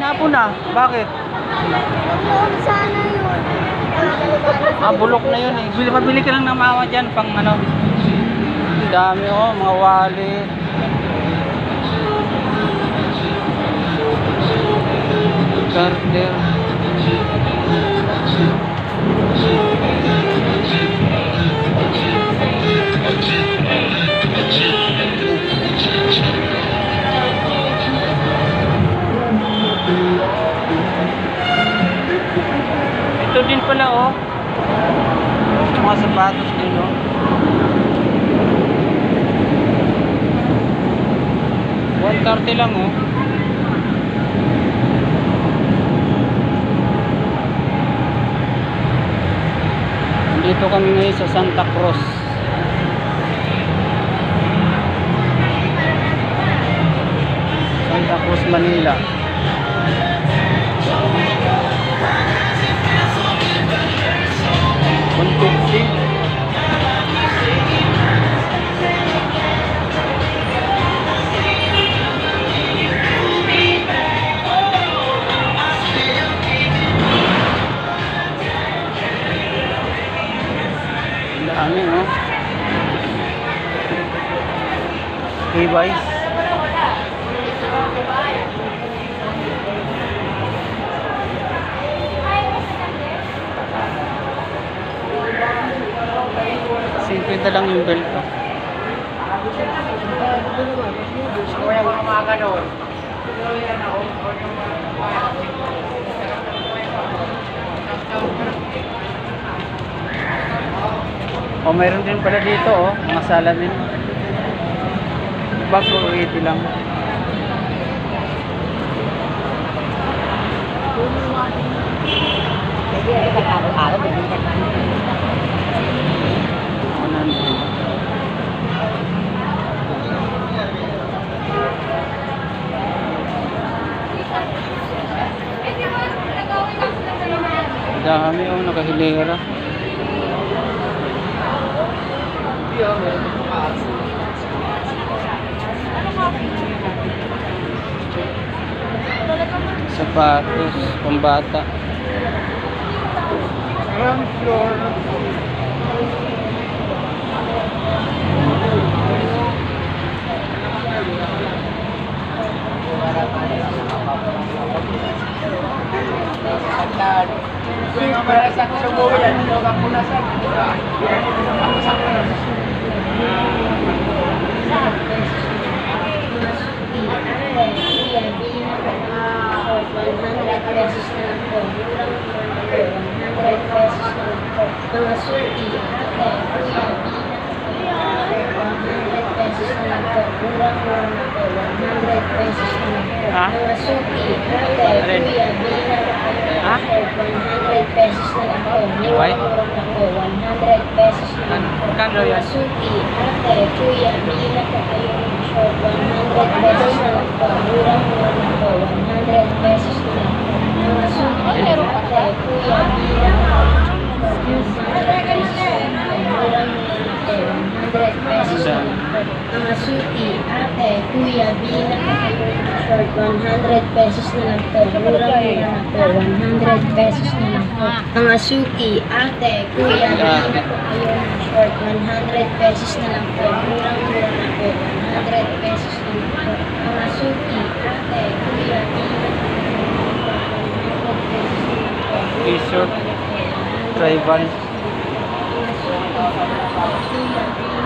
Napo na. Bakit? Yung sana yun. Bulok na yun eh. Pabili ka lang ng mama dyan pang ano. Dami oh, mga wallet. Garter. Ito din pala oh. Mga sapatos din oh. $130 lang oh. Dito kami ngayon sa Santa Cruz. Santa Cruz, Manila. Dami no. Levi's. $50 lang yung belt ko. Oh, mayroon din pala dito oh, mga salamin. Bag ko 80 lang. Dami oh, nakahilera. Sapatos pambata. Ground floor. Kano yan? Mga suti, ate, kuya, bilang short, 100 pesos na lang to. Murang-mura na to, 100 pesos na lang to. Mga suki, ate, kuya, bilang short, 100 pesos na lang to. Murang-mura na to, 100 pesos na lang to. Mga suki, ate, kuya, bilang T-shirt, tribal. kuya, bilang